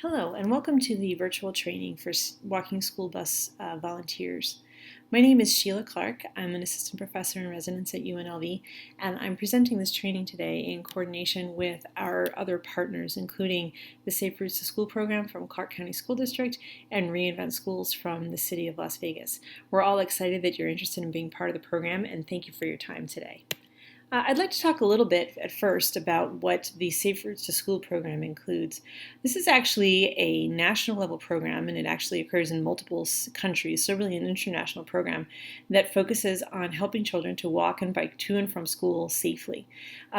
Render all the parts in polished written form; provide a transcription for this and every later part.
Hello, and welcome to the virtual training for walking school bus volunteers. My name is Sheila Clark. I'm an assistant professor in residence at UNLV, and I'm presenting this training today in coordination with our other partners, including the Safe Routes to School program from Clark County School District and Reinvent Schools from the City of Las Vegas. We're all excited that you're interested in being part of the program, and thank you for your time today. I'd like to talk a little bit at first about what the Safe Routes to School program includes. This is actually a national level program, and it actually occurs in multiple countries, so really an international program that focuses on helping children to walk and bike to and from school safely.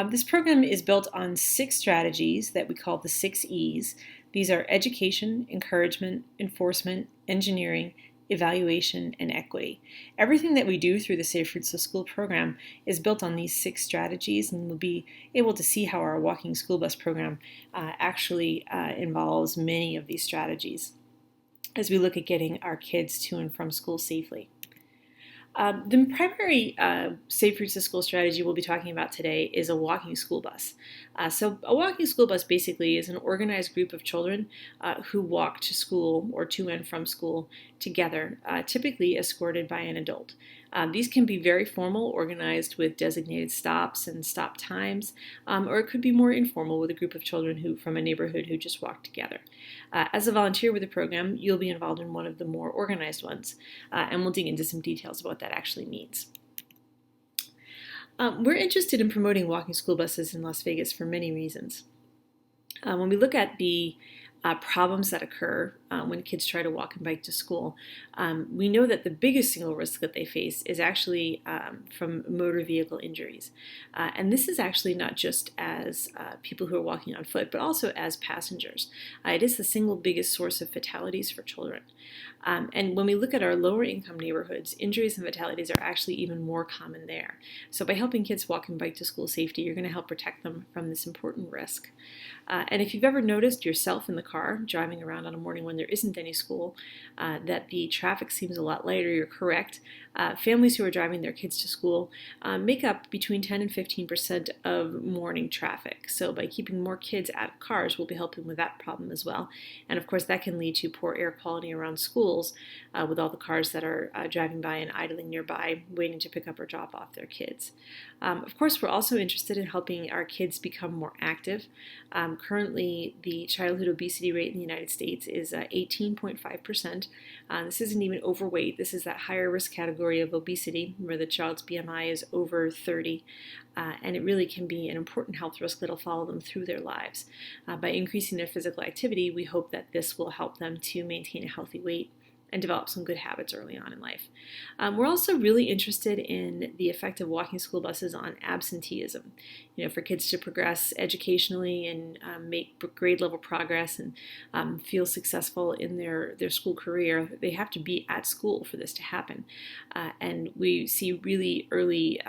This program is built on 6 strategies that we call the 6 E's. These are education, encouragement, enforcement, engineering, evaluation, and equity. Everything that we do through the Safe Routes to School program is built on these 6 strategies, and we'll be able to see how our walking school bus program actually involves many of these strategies as we look at getting our kids to and from school safely. The primary Safe Routes to School strategy we'll be talking about today is a walking school bus. So a walking school bus basically is an organized group of children who walk to school or to and from school together, typically escorted by an adult. These can be very formal, organized with designated stops and stop times, or it could be more informal with a group of children from a neighborhood who just walk together. As a volunteer with the program, you'll be involved in one of the more organized ones, and we'll dig into some details about what that actually means. We're interested in promoting walking school buses in Las Vegas for many reasons. When we look at the problems that occur when kids try to walk and bike to school, we know that the biggest single risk that they face is actually from motor vehicle injuries. And this is actually not just as people who are walking on foot, but also as passengers. It is the single biggest source of fatalities for children. And when we look at our lower income neighborhoods, injuries and fatalities are actually even more common there. So by helping kids walk and bike to school safety, you're going to help protect them from this important risk. And if you've ever noticed yourself in the car driving around on a morning when there isn't any school, that the traffic seems a lot lighter, you're correct. Families who are driving their kids to school make up between 10 and 15% of morning traffic. So by keeping more kids out of cars, we'll be helping with that problem as well. And of course, that can lead to poor air quality around schools with all the cars that are driving by and idling nearby, waiting to pick up or drop off their kids. Of course, we're also interested in helping our kids become more active. Currently, the childhood obesity rate in the United States is 18.5%. This isn't even overweight. This is that higher risk category of obesity where the child's BMI is over 30. And it really can be an important health risk that will follow them through their lives. By increasing their physical activity, we hope that this will help them to maintain a healthy weight and develop some good habits early on in life. We're also really interested in the effect of walking school buses on absenteeism. For kids to progress educationally and make grade level progress and feel successful in their school career, they have to be at school for this to happen. And we see really early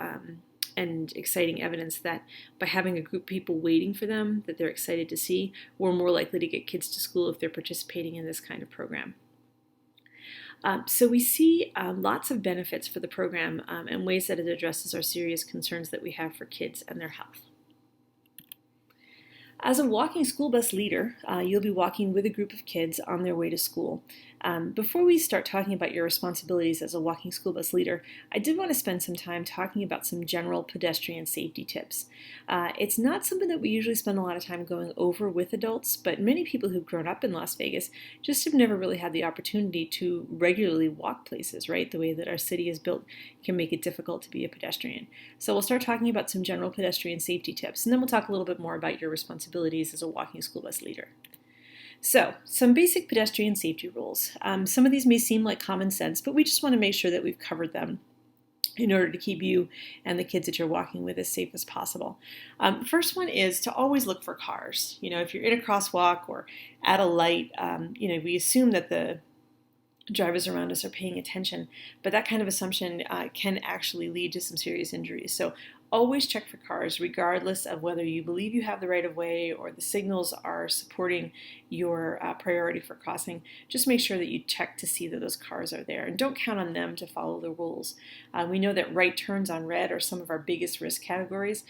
and exciting evidence that by having a group of people waiting for them that they're excited to see, we're more likely to get kids to school if they're participating in this kind of program. So we see lots of benefits for the program and ways that it addresses our serious concerns that we have for kids and their health. As a walking school bus leader, you'll be walking with a group of kids on their way to school. Before we start talking about your responsibilities as a walking school bus leader, I did want to spend some time talking about some general pedestrian safety tips. It's not something that we usually spend a lot of time going over with adults, but many people who've grown up in Las Vegas just have never really had the opportunity to regularly walk places, right? The way that our city is built can make it difficult to be a pedestrian. So we'll start talking about some general pedestrian safety tips, and then we'll talk a little bit more about your responsibilities as a walking school bus leader. So, some basic pedestrian safety rules. Some of these may seem like common sense, but we just want to make sure that we've covered them in order to keep you and the kids that you're walking with as safe as possible. First one is to always look for cars. If you're in a crosswalk or at a light, we assume that the drivers around us are paying attention, but that kind of assumption can actually lead to some serious injuries. So always check for cars, regardless of whether you believe you have the right of way or the signals are supporting your priority for crossing. Just make sure that you check to see that those cars are there, and don't count on them to follow the rules. We know that right turns on red are some of our biggest risk categories.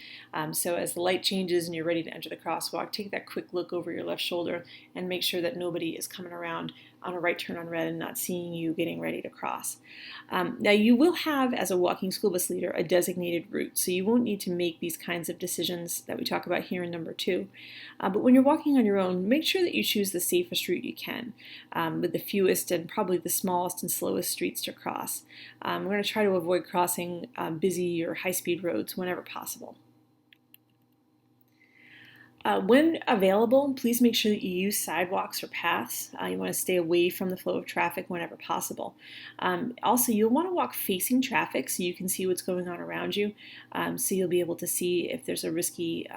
So as the light changes and you're ready to enter the crosswalk, take that quick look over your left shoulder and make sure that nobody is coming around on a right turn on red and not seeing you getting ready to cross. Now you will have, as a walking school bus leader, a designated route, so you won't need to make these kinds of decisions that we talk about here in number 2. But when you're walking on your own, make sure that you choose the safest route you can, with the fewest and probably the smallest and slowest streets to cross. We're going to try to avoid crossing busy or high-speed roads whenever possible. When available, please make sure that you use sidewalks or paths. You want to stay away from the flow of traffic whenever possible. Also, you'll want to walk facing traffic so you can see what's going on around you, so you'll be able to see if there's a risky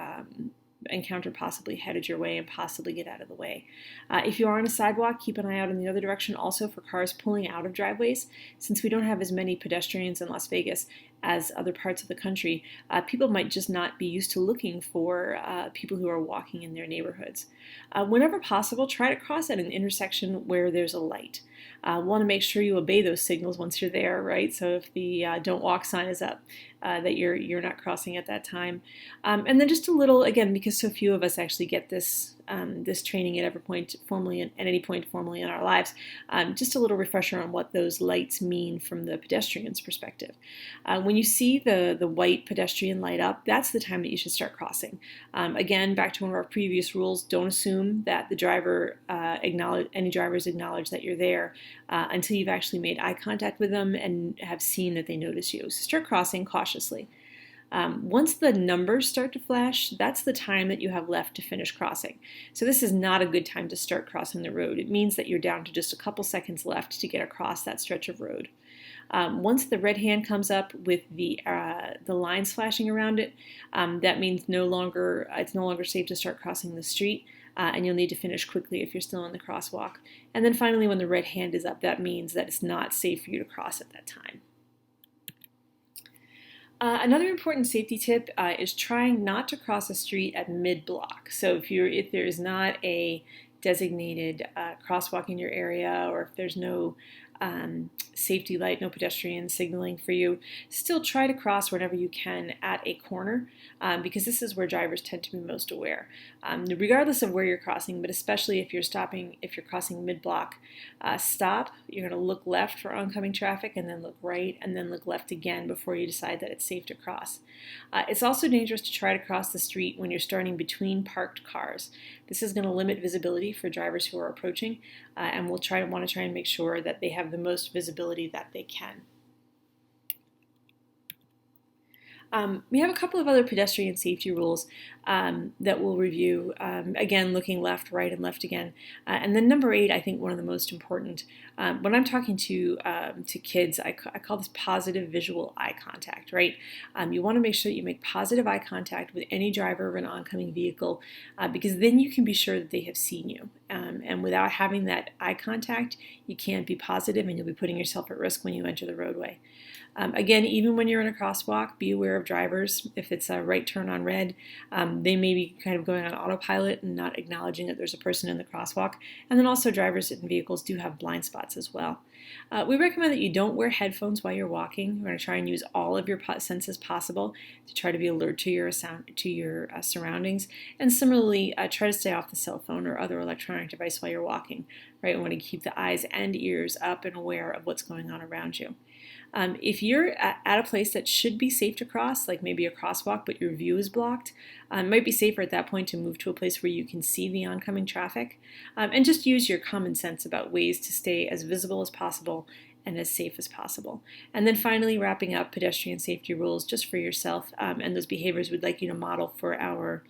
encounter possibly headed your way and possibly get out of the way. If you are on a sidewalk, keep an eye out in the other direction also for cars pulling out of driveways. Since we don't have as many pedestrians in Las Vegas as other parts of the country, people might just not be used to looking for people who are walking in their neighborhoods. Whenever possible, try to cross at an intersection where there's a light. Want to make sure you obey those signals once you're there, right? So if the don't walk sign is up, that you're not crossing at that time. And then just a little, again, because so few of us actually get this this training at every point formally, at any point formally in our lives, just a little refresher on what those lights mean from the pedestrian's perspective. When you see the white pedestrian light up, that's the time that you should start crossing. Again, back to one of our previous rules, don't assume that the driver any drivers acknowledge that you're there until you've actually made eye contact with them and have seen that they notice you. So start crossing cautiously. Once the numbers start to flash, that's the time that you have left to finish crossing. So this is not a good time to start crossing the road. It means that you're down to just a couple seconds left to get across that stretch of road. Once the red hand comes up with the lines flashing around it, that means it's no longer safe to start crossing the street, and you'll need to finish quickly if you're still in the crosswalk. And then finally, when the red hand is up, that means that it's not safe for you to cross at that time. Another important safety tip is trying not to cross a street at mid-block. So if there is not a designated crosswalk in your area, or if there's no safety light, no pedestrian signaling for you, still try to cross whenever you can at a corner, because this is where drivers tend to be most aware. Regardless of where you're crossing, but especially if you're crossing mid-block, stop. You're going to look left for oncoming traffic, and then look right, and then look left again before you decide that it's safe to cross. It's also dangerous to try to cross the street when you're starting between parked cars. This is going to limit visibility for drivers who are approaching, and we'll want to try and make sure that they have the most visibility that they can. We have a couple of other pedestrian safety rules that we'll review, again, looking left, right, and left again. And then number 8, I think one of the most important. When I'm talking to kids, I call this positive visual eye contact, right? You want to make sure that you make positive eye contact with any driver of an oncoming vehicle, because then you can be sure that they have seen you. And without having that eye contact, you can't be positive, and you'll be putting yourself at risk when you enter the roadway. Again, even when you're in a crosswalk, be aware of drivers. If it's a right turn on red, they may be kind of going on autopilot and not acknowledging that there's a person in the crosswalk. And then also drivers in vehicles do have blind spots as well. We recommend that you don't wear headphones while you're walking. We're going to try and use all of your senses possible to try to be alert to your surroundings. And similarly, try to stay off the cell phone or other electronic device while you're walking. Right? We want to keep the eyes and ears up and aware of what's going on around you. If you're at a place that should be safe to cross, like maybe a crosswalk, but your view is blocked, it might be safer at that point to move to a place where you can see the oncoming traffic, and just use your common sense about ways to stay as visible as possible and as safe as possible. And then finally, wrapping up pedestrian safety rules just for yourself and those behaviors we'd like you to model for our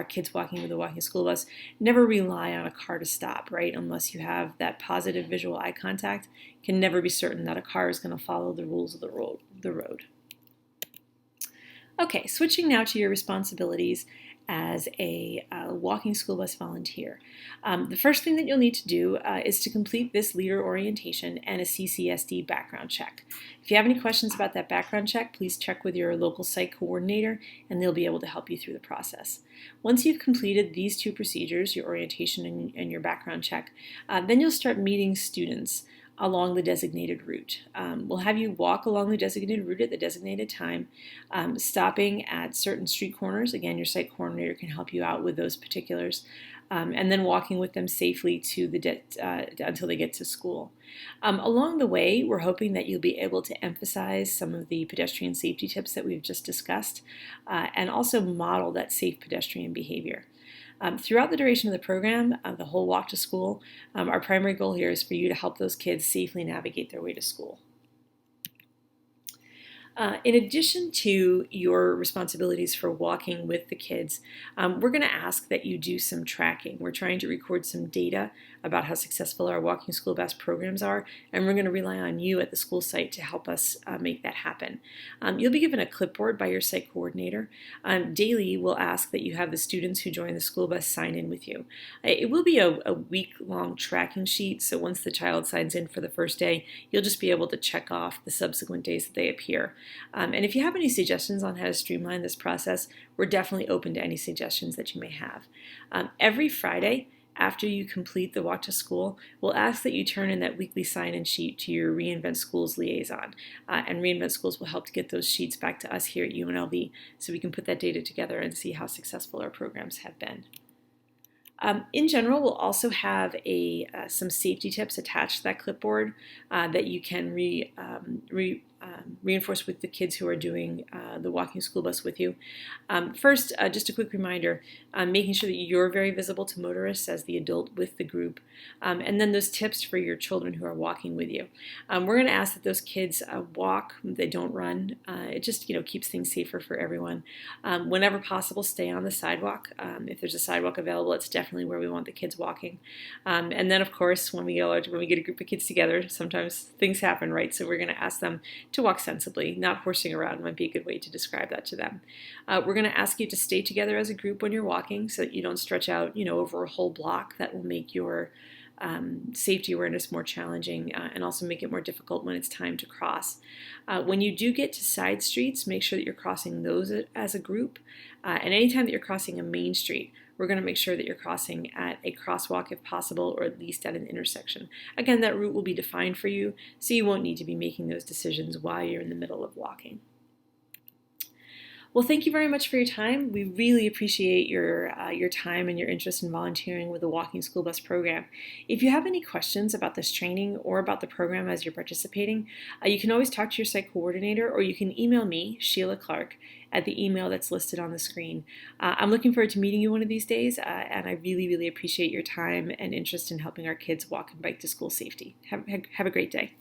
kids walking with a walking school bus. Never rely on a car to stop, right? Unless you have that positive visual eye contact, you can never be certain that a car is going to follow the rules of the road. Okay, switching now to your responsibilities. as a walking school bus volunteer. The first thing that you'll need to do is to complete this leader orientation and a CCSD background check. If you have any questions about that background check, please check with your local site coordinator and they'll be able to help you through the process. Once you've completed these two procedures, your orientation and your background check, then you'll start meeting students along the designated route. We'll have you walk along the designated route at the designated time, stopping at certain street corners. Again, your site coordinator can help you out with those particulars, and then walking with them safely to until they get to school. Along the way, we're hoping that you'll be able to emphasize some of the pedestrian safety tips that we've just discussed, and also model that safe pedestrian behavior. Throughout the duration of the program, the whole walk to school, our primary goal here is for you to help those kids safely navigate their way to school. In addition to your responsibilities for walking with the kids, we're going to ask that you do some tracking. We're trying to record some data about how successful our walking school bus programs are, and we're going to rely on you at the school site to help us make that happen. You'll be given a clipboard by your site coordinator. Daily, we'll ask that you have the students who join the school bus sign in with you. It will be a week-long tracking sheet, so once the child signs in for the first day, you'll just be able to check off the subsequent days that they appear. And if you have any suggestions on how to streamline this process, we're definitely open to any suggestions that you may have. Every Friday, after you complete the walk to school, we'll ask that you turn in that weekly sign-in sheet to your Reinvent Schools liaison. And Reinvent Schools will help to get those sheets back to us here at UNLV so we can put that data together and see how successful our programs have been. In general, we'll also have some safety tips attached to that clipboard that you can reinforce with the kids who are doing the walking school bus with you. First, just a quick reminder, making sure that you're very visible to motorists as the adult with the group, and then those tips for your children who are walking with you. We're going to ask that those kids walk, they don't run. It just keeps things safer for everyone. Whenever possible, stay on the sidewalk. If there's a sidewalk available, it's definitely where we want the kids walking. And then, of course, when we get a group of kids together, sometimes things happen, right? So we're going to ask them to walk sensibly. Not horsing around might be a good way to describe that to them. We're going to ask you to stay together as a group when you're walking so that you don't stretch out, over a whole block. That will make your safety awareness more challenging and also make it more difficult when it's time to cross. When you do get to side streets, make sure that you're crossing those as a group. And anytime that you're crossing a main street, we're going to make sure that you're crossing at a crosswalk if possible, or at least at an intersection. Again, that route will be defined for you, so you won't need to be making those decisions while you're in the middle of walking. Well, thank you very much for your time. We really appreciate your time and your interest in volunteering with the Walking School Bus program. If you have any questions about this training or about the program as you're participating, you can always talk to your site coordinator, or you can email me, Sheila Clark, at the email that's listed on the screen. I'm looking forward to meeting you one of these days, and I really, really appreciate your time and interest in helping our kids walk and bike to school safety. Have a great day.